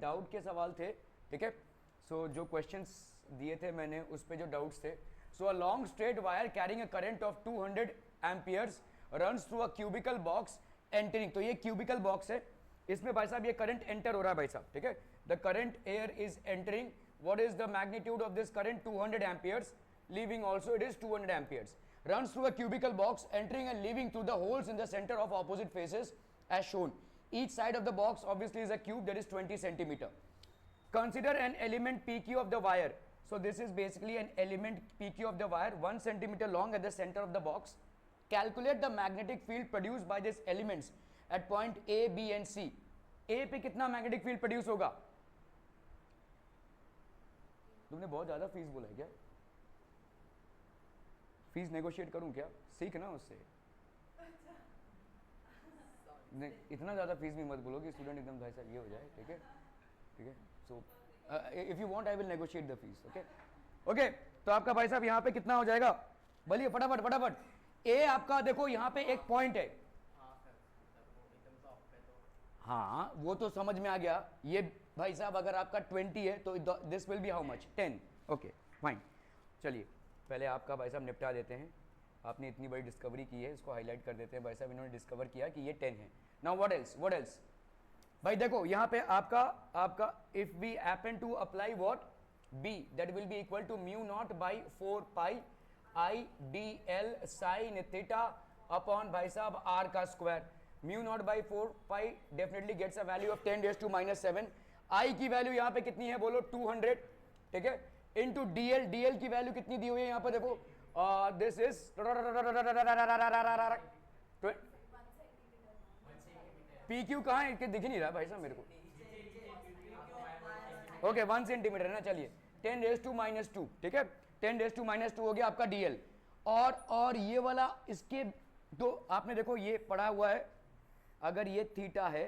Doubt के सवाल थे, ठीक है। सो जो क्वेश्चंस दिए थे मैंने उस पे जो डाउट्स थे, so a long straight wire carrying a current of 200 amperes runs through a cubical box entering, तो ये क्यूबिकल बॉक्स है, इसमें भाई साहब ये करंट एंटर हो रहा है भाई साहब, ठीक है। The current air is entering, what is the magnitude of this current 200 amperes, leaving also it is 200 amperes, runs through a cubical box entering and leaving through the holes in the center of opposite faces as shown. Each side of the box obviously is a cube that is 20 centimeter. Consider an element PQ of the wire. So this is basically an element PQ of the wire 1 centimeter long at the center of the box. Calculate the magnetic field produced by these elements at point A, B and C. A पे कितना magnetic field produce होगा? तुमने बहुत ज़्यादा fees बोला है क्या? Fees negotiate करूं क्या? सीखना उससे। नहीं, इतना ज़्यादा फीस भी मत बोलो कि स्टूडेंट एकदम भाई साहब ये हो जाए, ठीक है, ठीक है। So if you want I will negotiate the fees, okay okay. तो आपका भाई साहब यहाँ पे कितना हो जाएगा, बोलिए फटाफट फटाफट। ए आपका देखो यहाँ पे एक पॉइंट है, हाँ वो तो समझ में आ गया। ये भाई साहब अगर आपका 20 है तो this will be how much, 10, okay fine. चलिए पहले आपका भाई साहब निपटा देते हैं, आपने इतनी बड़ी डिस्कवरी की है, इसको हाईलाइट कर देते हैं। भाई साहब इन्होंने डिस्कवर किया कि ये 10 है। नाउ व्हाट एल्स भाई देखो यहाँ पे आपका if we happen to apply what B, that will be equal to mu not by 4 pi I D L sine theta upon भाई साहब आर का square. Mu not by 4 pi definitely gets a value of 10 raise to -7। I की value यहाँ पे कितनी है बोलो 200, ठीक है, इनटू डीएल, डीएल की वैल्यू कितनी दी हुई है यहाँ पर देखो, दिस इज पी क्यू कहाँ है, दिख नहीं रहा भाई साहब मेरे को, ओके 1 सेंटीमीटर है ना। चलिए 10 रेज़ टू -2, ठीक है, 10 रेज़ टू -2 हो गया आपका डीएल। और ये वाला इसके तो आपने देखो ये पढ़ा हुआ है, अगर ये थीटा है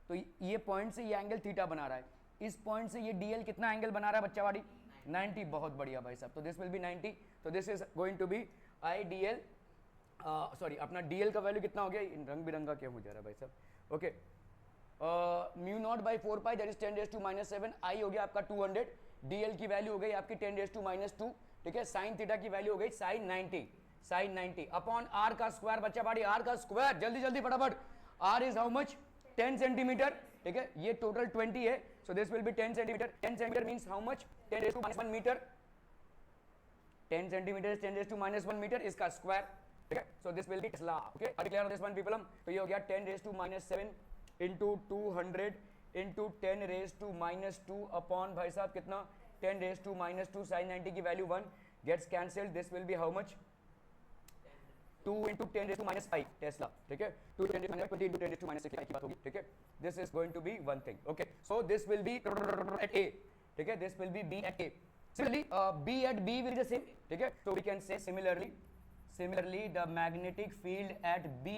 तो ये पॉइंट से ये एंगल थीटा बना रहा है, इस पॉइंट से ये डीएल कितना एंगल बना रहा है बच्चा वाली 90, बहुत बढ़िया भाई साहब। तो दिस विल बी 90, तो this is going to be I D L, sorry अपना डीएल का वैल्यू कितना हो गया, रंग बिरंगा क्या हो जा रहा है भाई साहब, okay mu not by 4 pi that is 10 raise to -7, I हो गया आपका 200, डीएल की वैल्यू हो गई आपकी 10 रेज़ टू -2, ठीक है, साइन थीटा की वैल्यू हो गई साइन 90 अपॉन आर का स्क्वायर बच्चा बाड़ी, आर का स्क्वायर जल्दी जल्दी फटाफट, R is how much 10 centimetre, ठीक है, ये टोटल 20 है, so this will be 10 centimetre. 10 centimetre means how much 10 raise to -1 metre, 10 centimetre is 10 raise to -1 metre, इसका स्क्वायर, ठीक है, so this will be tesla, okay clear on this one people. तो ये हो गया 10 raise to -7 into 200 into 10 raise to -2 upon भाई साहब कितना 10 रेज़ टू -2 साइन 90 की value 1 gets cancelled, this will be how much 2 into 10 raise to -5 tesla, ठीक है, 2 10 raise to -20 into 10 raise to -6 की बात होगी, ठीक है। This is going to be one thing, okay, so this will be at A, ठीक है, this will be B at A, similarly B at B will be the same, ठीक है, so we can say similarly the magnetic field at B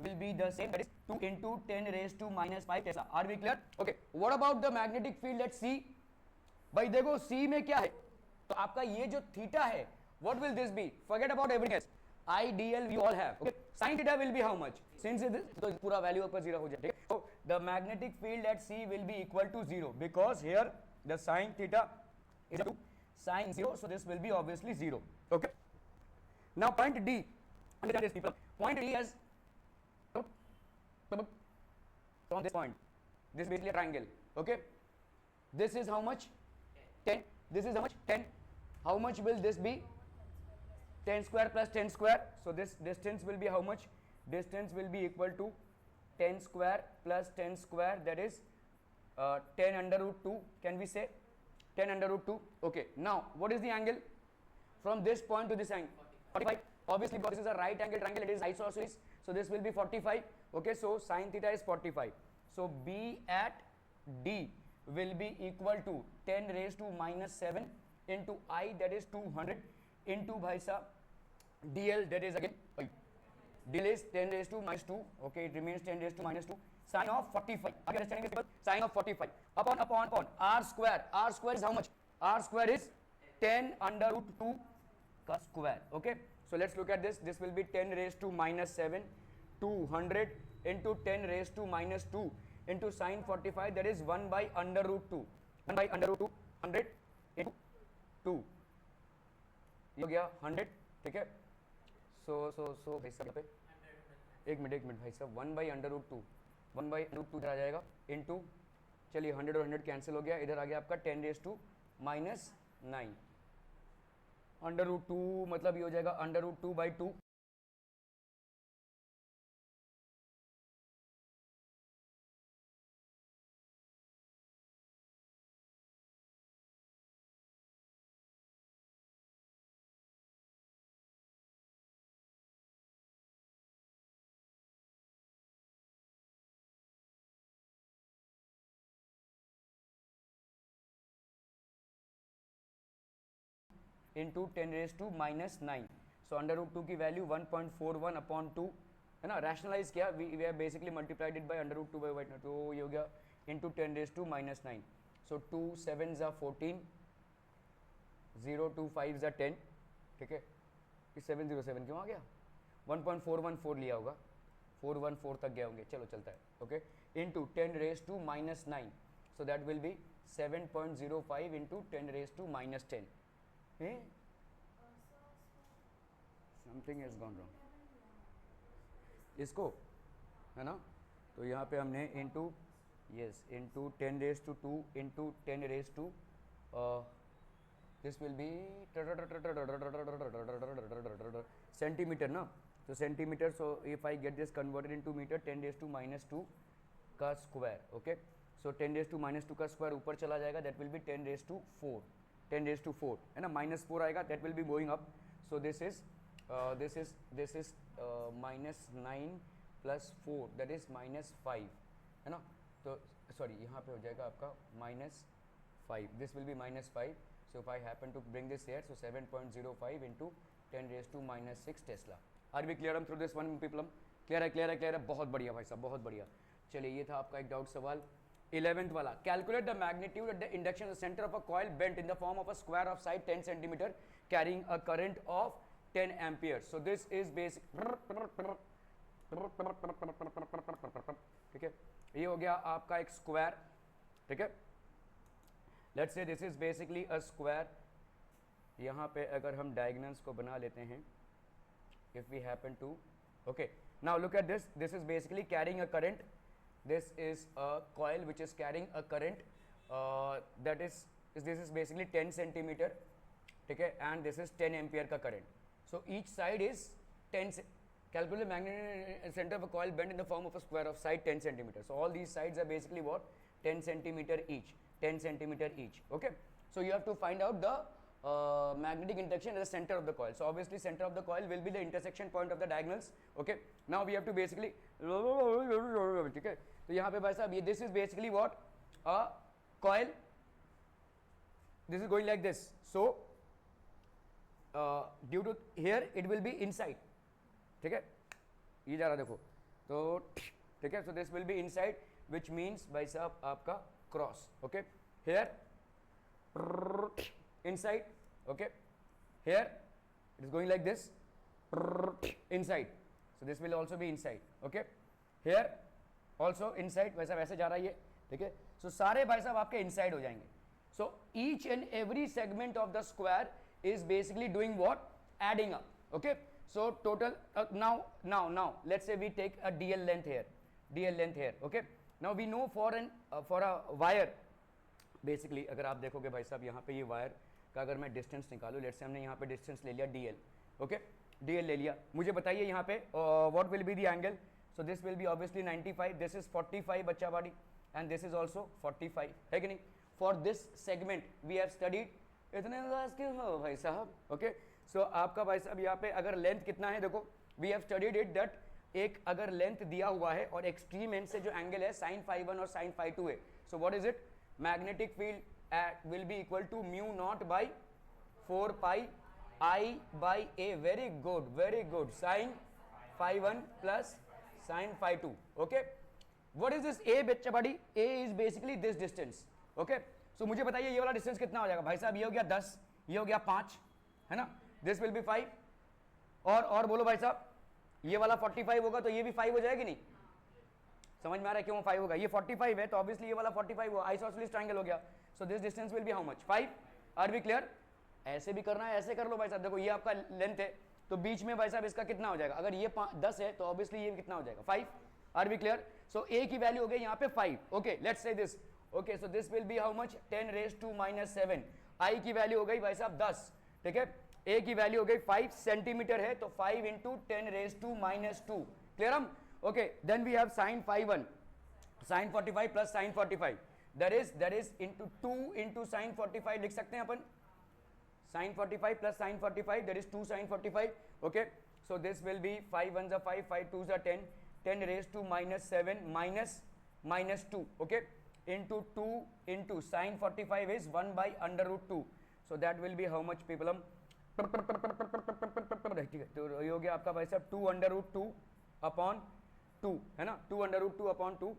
will be the same, that is 2 into 10 raised to -5 tesla, are we clear? Okay, what about the magnetic field at C? भाई देखो C में क्या है, तो आपका ये जो theta है what will this be, forget about everything else, IDL we all have, okay, sin theta will be how much, since it is तो पूरा वैल्यू आपका 0 हो जाए, so the magnetic field at C will be equal to 0 because here the sin theta is to sin 0, so this will be obviously 0, okay. Now point D, understand this people, point D has from this point, this is basically a triangle, okay, this is how much 10, this is how much 10, how much will this be 10 square plus 10 square, so this distance will be how much, distance will be equal to 10 square plus 10 square, that is 10 under root 2, can we say 10 under root 2, okay. Now what is the angle from this point to this angle, 45, obviously because this is a right angle triangle, it is isosceles, so this will be 45, okay, so sin theta is 45, so B at D will be equal to 10 raised to -7 into I, that is 200 into bhai sahab DL, that is again DL is 10 raised to -2, okay, it remains 10 raised to -2, sin of 45, are you understanding this people, sin of 45 upon r square is how much, r square is 10 under root 2 का square, okay, so let's look at this will be 10 raised to -7, 200 into 10 raised to -2, into sine 45 that is 1/√2 1/√2 100 into 2 ये हो गया 100 ठीक है। सो भाई साहब पे एक मिनट भाई साहब 1/√2 1/√2 इधर आ जाएगा इंटू चलिए 100 और 100 कैंसिल हो गया, इधर आ गया आपका 10⁻⁹ √2 मतलब ये हो जाएगा √2/2 इंटू 10⁻⁹ सो √2 की वैल्यू 1.41/2 है ना, रैशनलाइज किया, we have basically multiplied it by √2/2 तो ये हो गया इंटू 10⁻⁹ सो 2 7 ज़ा 14 0 2 5 ज़ा 10 ठीक है, 707 क्यों आ गया 1.414 लिया होगा 414 तक गए होंगे, चलो चलता है okay into 10⁻⁹ so that will be 7.05 into 10⁻⁻10 something has gone wrong इसको है ना, तो यहाँ पे हमने into yes into 10⁻² into 10⁻, this will be centimetre ना, तो centimetre, so if I get this converted into metre 10⁻² का स्क्वायर ओके, सो 10⁻² का स्क्वायर ऊपर चला जाएगा, दैट विल बी 10⁻4 10⁻4 है ना, -4 आएगा, that will be going up, so this is -9 + 4 that is -5 है ना, तो सॉरी यहाँ पे हो जाएगा आपका -5, this will B -5, so if I happen to bring this here, so 7.05 into 10⁻⁻6 tesla. Are we clear through this one people? Clear है, बहुत बढ़िया भाई साहब, बहुत बढ़िया। चलिए ये था आपका एक डाउट सवाल 11th वाला, calculate the magnitude at the induction centre of a coil bent in the form of a square of side 10 centimetre carrying a current of 10 ampere, so this is basic ठीक है, ये हो गया आपका एक square ठीक है, let's say this is basically a square, यहाँ पे अगर हम डायगोनल्स को बना लेते हैं, if we happen to okay, now look at this, this is basically carrying a current, this is a coil which is carrying a current that is this is basically 10 centimeter ठीक है, and this is 10 ampere का current, so each side is 10 calculate magnetic center of a coil bent in the form of a square of side 10 centimeter, so all these sides are basically what 10 centimeter each, 10 centimeter each okay, so you have to find out the magnetic induction at the center of the coil, so obviously center of the coil will be the intersection point of the diagonals okay, now we have to basically ठीक है, तो यहाँ पे भाई साहब ये this is basically what a coil, this is going like this, so due to here it will be inside ठीक है, ये जा रहा देखो तो ठीक है, so this will be inside which means भाई साहब आपका cross okay, here inside okay, here it is going like this inside, so this will also be inside okay, here also inside, वैसा वैसे जा रहा है ये ठीक है, सो सारे भाई साहब आपके इनसाइड हो जाएंगे, so each and every segment of the square is basically doing what adding up okay, so total now let's say we take a dl length here okay, now we know for a wire basically, अगर आप देखोगे भाई साहब यहाँ पे ये wire का अगर मैं डिस्टेंस निकालूं, लेट्स से हमने यहाँ पे डिस्टेंस ले लिया dl ओके, dl ले लिया, मुझे बताइए यहाँ पे what will be the angle, so this will be obviously 95, this is 45 बच्चा बाड़ी and this is also 45 है कि नहीं, for this segment we have studied, इतने क्यों हो भाई साहब ओके, सो आपका भाई साहब यहाँ पे अगर लेंथ कितना है देखो, we have studied it that एक अगर लेंथ दिया हुआ है और एक्सट्रीम एंड से जो एंगल है sin phi1 और sin phi2 है, so what is it, magnetic field will be equal to mu naught by 4 pi I by a, very good, sin phi1 plus sin phi2 okay, what is this a बच्चा बड़ी, a is basically this distance okay, so मुझे बताइए ये वाला distance कितना हो जाएगा भाई साहब, ये हो गया 10, ये हो गया 5 है ना, this will be 5 और बोलो भाई साहब ये वाला 45 होगा तो ये भी 5 हो जाएगी नहीं, समझ में आ रहा है क्यों 5 होगा? ये 45 है तो ऑब्वियसली ये वाला 45 हुआ, आइसोसेलेस ट्रायंगल हो गया, so this distance will be how much? 5। Are we clear? ऐसे भी करना है, ऐसे कर लो भाई साहब, देखो ये आपका लेंथ है तो बीच में भाई साहब इसका कितना हो जाएगा? अगर ये 10 है तो ऑब्वियसली ये कितना हो जाएगा? 5। Are we clear? So A की वैल्यू हो गई यहाँ पे 5. Okay, let's say this. Okay, so this will be how much? 10 raise to -7. I की वैल्यू हो गई भाई साहब 10. ठीक है, ए की वैल्यू हो गई 5 सेंटीमीटर है तो 5 इंटू 10 रेज टू -2. क्लियर हम? Okay, then we have sin 5 sin 45 plus sin 45, that is into 2 into sin 45 लिख सकते हैं अपन. sin 45 plus sin 45, that is 2 sin 45. Okay, so this will be 5 1s are 5, 5 2s are 10, 10 raised to -7 minus 2. Okay, into 2 into sin 45 is 1 by under root 2. So that will be how much people? हम ठीक है, तो ये हो गया आपका भाई साहब 2 under root 2 अपॉन 2 है ना, 2 under root 2 upon 2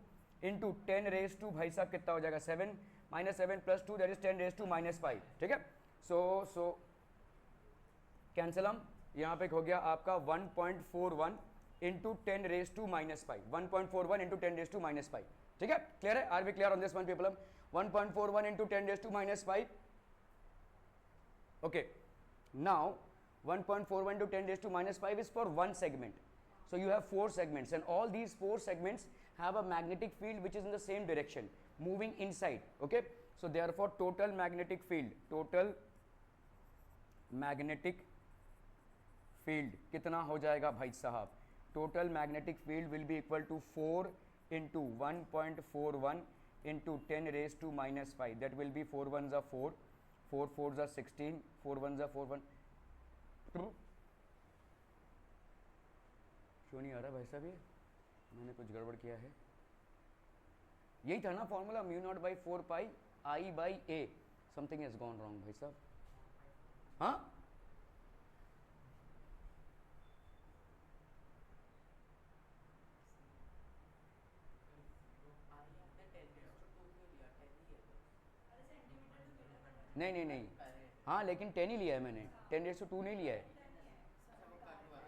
into 10 raise to भाई साहब कितना हो जाएगा? 7 -7 plus 2, that is 10 raise to -5. ठीक है, सो कैंसिल हम, यहाँ पे हो गया आपका 1.41 into 10 raise to -5, 1.41 into 10 raise to -5. ठीक है, क्लियर है? Are we clear on this one people? हम 1.41 into 10 raise to -5. Okay, now 1.41 to 10 raised to -5 is for one segment. So you have 4 segments and all these 4 segments have a magnetic field which is in the same direction moving inside. Okay, so therefore total magnetic field कितना हो जाएगा भाई साहब? Total magnetic field will be equal to 4 into 1.41 into 10 raised to -5. That will be 4 1s are 4, 4 4s are 16, 4 1s are 4 1. क्यों नहीं आ रहा भाई साहब? ये मैंने कुछ गड़बड़ किया है. यही था ना formula, mu naught by 4 pi I by A. Something has gone wrong भाई साहब. हाँ, नहीं, हाँ लेकिन 10 ही लिया है मैंने, 10 रेज़ टू 2 नहीं लिया है,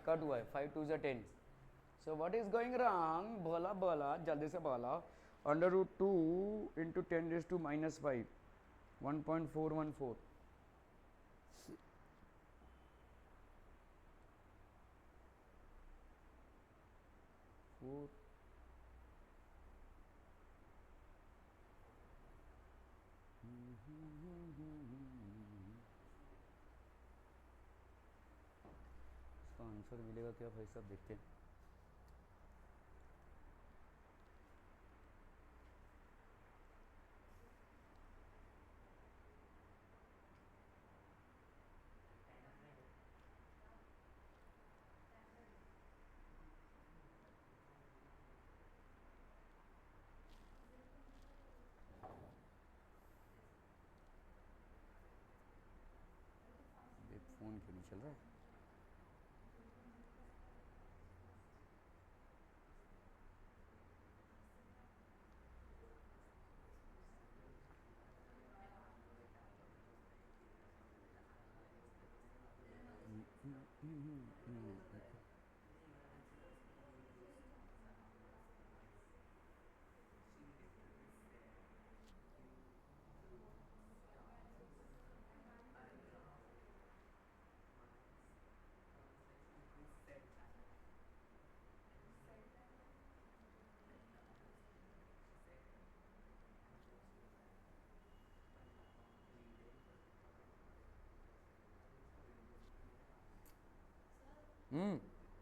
कट हुआ है. 5 2s are 10. So what is going wrong? बोला जल्दी से बोला. Under root 2 into 10 raise to -5, 1.414. इसका आंसर मिलेगा क्या भाई साहब? देखते हैं. फोन क्यों नहीं चल रहा है?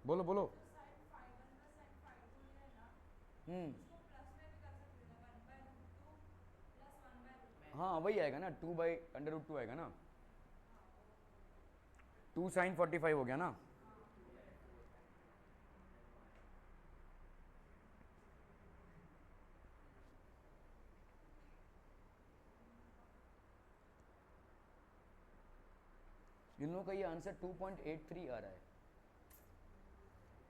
बोलो बोलो. हाँ वही आएगा ना, 2 बाई अंडर रूट 2 आएगा ना. 2 sin 45 हो गया ना. इन लोगों का ये आंसर 2.83 आ रहा है.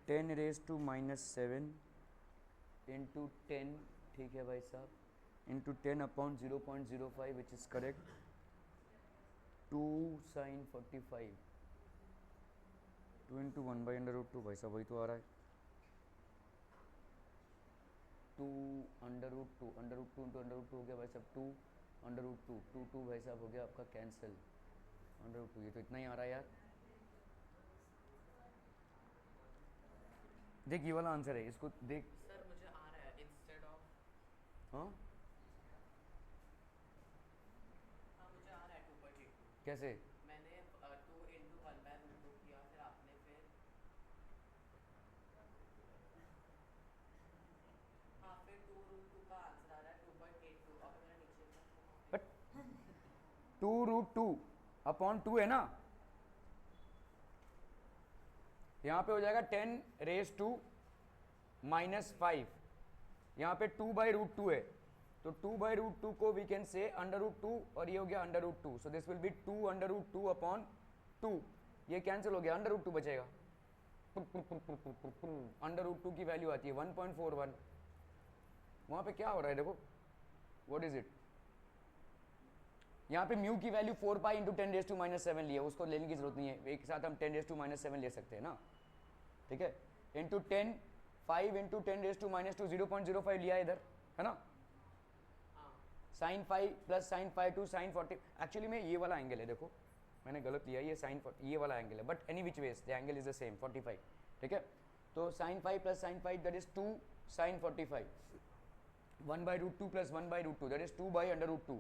10 रेज टू -7 इंटू 10, ठीक है भाई साहब, into 10 upon 0.05 which is correct. 2 sin 45, 2 into 1 by under root 2 भाई साहब वही तो आ रहा है. 2 √2 √2 इंटू √2 हो गया भाई साहब 2 √2 2 2 भाई साहब हो गया आपका कैंसिल √2 ये तो इतना ही आ रहा है यार। देख ये वाला आंसर है इसको देख। सर मुझे आ रहा है इंस्टेड ऑफ। हाँ हाँ मुझे आ रहा है 2.82। कैसे? मैंने 2 इंटू 1/√2 किया, फिर आपने फिर हाँ फिर 2√2 का आंसर आ रहा है 2.82। और मेरा नीचे का बट 2√2 अपॉन 2 है ना, यहाँ पे हो जाएगा 10⁻⁻⁵। यहाँ पे 2/√2 है, तो 2/√2 को वी कैन से √2 और ये हो गया √2, सो दिस विल बी 2 √2 अपॉन 2। ये कैंसिल हो गया, √2 बचेगा। √2 की वैल्यू आती है 1.41। वहाँ पे क्या हो रहा है देखो, व्हाट इज इट, यहाँ पे म्यू की वैल्यू 4 पाई इंटू 10⁻⁻7 लिया, उसको लेने की जरूरत नहीं है, एक साथ हम 10⁻⁻7 ले सकते हैं ना, ठीक है। इंटू 10 5 इंटू 10⁻⁻2 0.05 लिया इधर, है ना। sin 5 plus sin 5 to sin 40, actually में ये वाला एंगल है, देखो मैंने गलत लिया, ये sin 40 ये वाला एंगल है, but any which ways the angle is the same 45, ठीक है। तो sin 5 plus sin 5 that is 2 sin 45, 1/√2 plus 1/√2 that is 2/√2,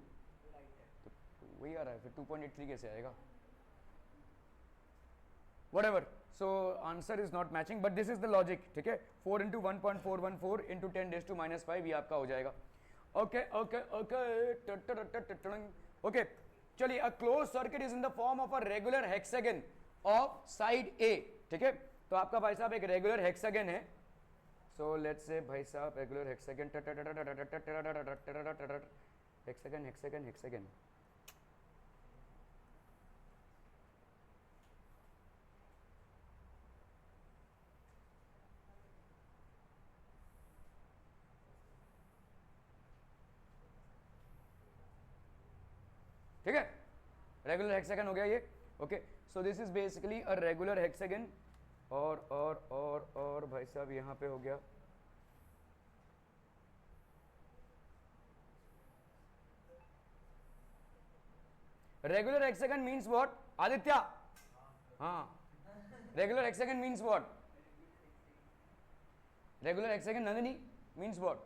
वही आ रहा है, फिर 2.83 कैसे आएगा, whatever, so answer is not matching but this is the logic, ठीक है। 4 into 1.414 into 10⁻⁻5 ये आपका हो जाएगा। ओके ओके ओके ओके, चलिए, a closed circuit is in the form of a regular hexagon of side A, ठीक है। तो आपका भाई साहब एक रेगुलर हेक्सागन है, सो लेट्स से भाई साहब regular hexagon hexagon hexagon hexagon, ठीक है, रेगुलर हेक्सागन हो गया ये। Okay, so this is basically a regular hexagon, और भाई साहब यहाँ पे हो गया regular hexagon means what Aditya, हाँ regular hexagon means what, regular hexagon Nandini means what,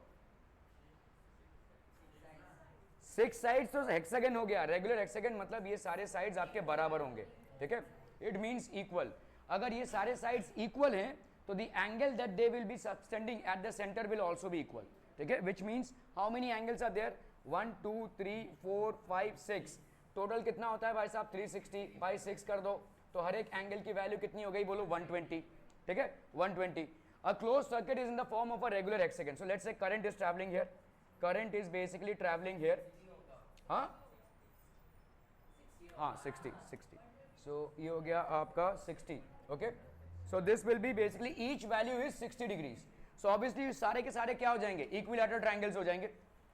6 sides तो हेक्सागन हो गया। रेगुलर हेक्सागन मतलब ये सारे साइड्स आपके बराबर होंगे, ठीक है, इट मींस इक्वल। अगर ये सारे साइड्स इक्वल हैं तो the angle that they will be subtending at the centre will also be equal, ठीक है, which means how many angles are there, 1 2 3 4 5 6, total कितना होता है भाई साहब 360 बाई 6 कर दो, तो हर एक एंगल की वैल्यू कितनी हो गई बोलो 120, ठीक है 120। A close circuit is in the form of a regular hexagon, so let's say current is travelling here, current is basically travelling here, हाँ 60, सो ये हो गया आपका 60, okay. So this will B basically each value is 60 degrees, so obviously सारे के सारे क्या हो जाएंगे, इक्विलैटरल ट्रायंगल्स हो जाएंगे,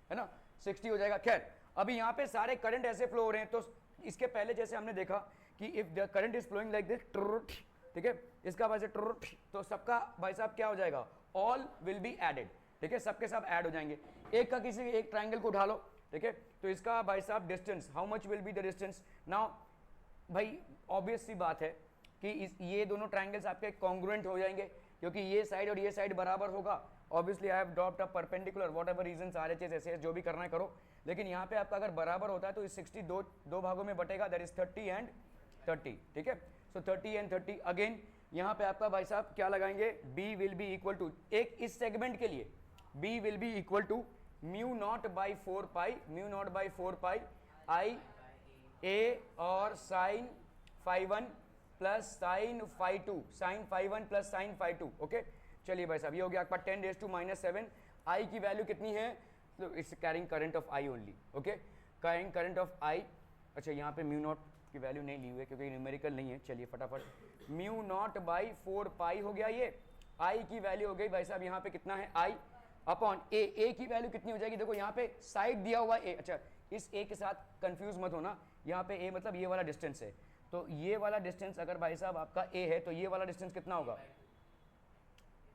है ना, 60 हो जाएगा। खैर अभी यहाँ पे सारे करंट ऐसे फ्लो हो रहे हैं, तो इसके पहले जैसे हमने देखा कि if the current is flowing like this, ठीक है, इसका वैसे तो सबका भाई साहब क्या हो जाएगा, ऑल विल बी एडेड, ठीक है, सबके सब ऐड हो जाएंगे। एक का किसी एक ट्रायंगल को उठा लो, ठीक है, तो इसका भाई साहब distance, how much will be the distance. Now भाई ऑब्वियस सी बात है कि ये दोनों ट्रायंगल्स आपके कॉन्ग्रुएंट हो जाएंगे, क्योंकि ये साइड और ये साइड बराबर होगा। Obviously I have dropped a perpendicular, whatever reason RHS ऐसे जो भी करना है करो, लेकिन यहाँ पे आपका अगर बराबर होता है तो इस 60 दो भागों में बटेगा, दैट इज 30 एंड 30, ठीक है। सो 30 एंड 30, अगेन यहाँ पे आपका भाई साहब क्या लगाएंगे, B will be equal to, एक इस सेगमेंट के लिए B will be equal to μ0/4 I A और sin phi1 plus sin phi2, sin phi1 plus sin phi2, okay. चलिए भाई साहब ये हो गया आपका 10⁻⁻7, I की वैल्यू कितनी है, तो it's carrying current of I only, okay, carrying current of I। अच्छा यहाँ पे म्यू नॉट की वैल्यू नहीं ली हुई है क्योंकि न्यूमेरिकल नहीं है, चलिए फटाफट μ0/4 हो गया, ये I की वैल्यू हो गई भाई साहब यहाँ पे कितना है I अपॉन ए की वैल्यू कितनी हो जाएगी, देखो यहाँ पे साइड दिया हुआ ए, अच्छा इस ए के साथ कंफ्यूज मत होना, यहाँ पे ए मतलब ये वाला डिस्टेंस है, तो ये वाला डिस्टेंस अगर भाई साहब आपका ए है तो ये वाला डिस्टेंस कितना होगा,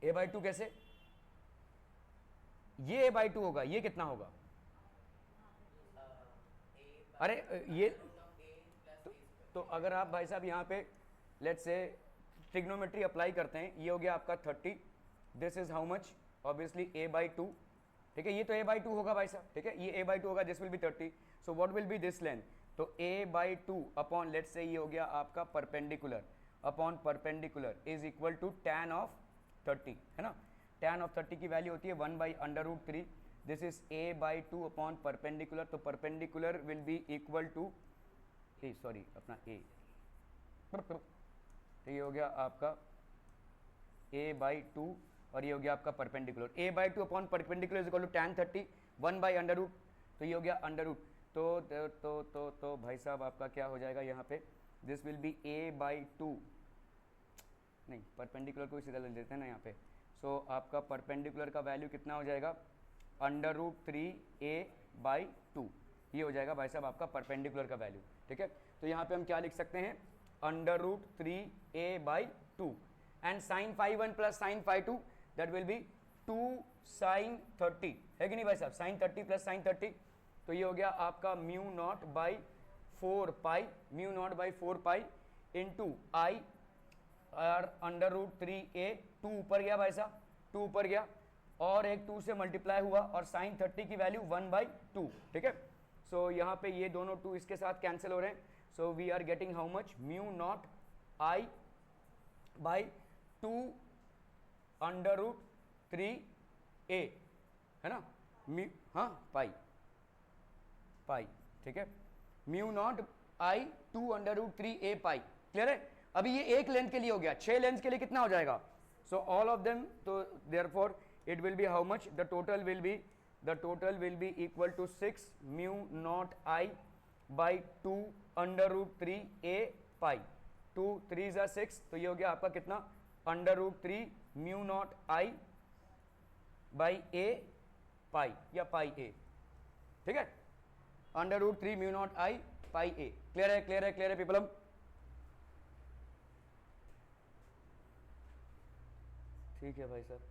a/2 कैसे, ये a बाई 2 होगा, ये कितना होगा? अरे ये तो अगर आप भाई साहब यहाँ पे लेट्स से ट्रिग्नोमेट्री अप्लाई करते हैं, ये हो गया आपका 30, this is how much, obviously a by 2, ठीक है, ये तो a बाई 2 होगा भाई साहब, ठीक है, ये a बाई 2 होगा, this will be 30, so what will be this length? तो a by 2 upon let's say ये हो गया आपका perpendicular upon perpendicular is equal to tan of 30, है ना, tan ऑफ 30 की वैल्यू होती है 1 by under root 3, this is a by 2 upon perpendicular, तो perpendicular will be equal to sorry अपना a, तो ये हो गया आपका a बाई 2 और ये हो गया आपका perpendicular, a by 2 upon perpendicular is equal to tan 30 1 by under root, तो ये हो गया अंडर रूट, तो भाई साहब आपका क्या हो जाएगा यहाँ पे, this will B a by 2, नहीं परपेंडिकुलर को सीधा ले लेते हैं ना यहाँ पे, सो आपका परपेंडिकुलर का वैल्यू कितना हो जाएगा, अंडर रूट 3a बाई 2, ये हो जाएगा भाई साहब आपका परपेंडिकुलर का वैल्यू, ठीक है, तो यहाँ पे हम क्या लिख सकते हैं, under root 3a by 2 and sine phi 1 plus sine phi 2 that will be 2 sine 30, है कि नहीं भाई साहब, साइन 30 प्लस साइन 30, तो ये हो गया आपका mu not by 4 pi, mu not by 4 pi into I और अंडर रूट 3a, 2 ऊपर गया भाई साहब, 2 ऊपर गया और एक 2 से मल्टीप्लाई हुआ और साइन 30 की वैल्यू 1 बाई 2, ठीक है, सो यहाँ पे ये दोनों 2 इसके साथ कैंसिल हो रहे हैं, so we are getting how much, mu not I by 2 under root 3a, है ना, म्यू हाँ पाई पाई, ठीक है, mu not I 2 under root 3a pi, clear है, अभी ये एक लेंथ के लिए हो गया, 6 लेंथ के लिए कितना हो जाएगा, सो ऑल ऑफ देम, तो therefore it will be how much, the total will be equal to 6 mu not I by 2 under root 3a pi, 2 3 जा 6, तो ये हो गया आपका कितना, under root 3 mu not I by a pi या pi a, ठीक है, under root 3 mu not I pi a, clear है, क्लियर है, क्लियर है पीपलम, ठीक है भाई साहब।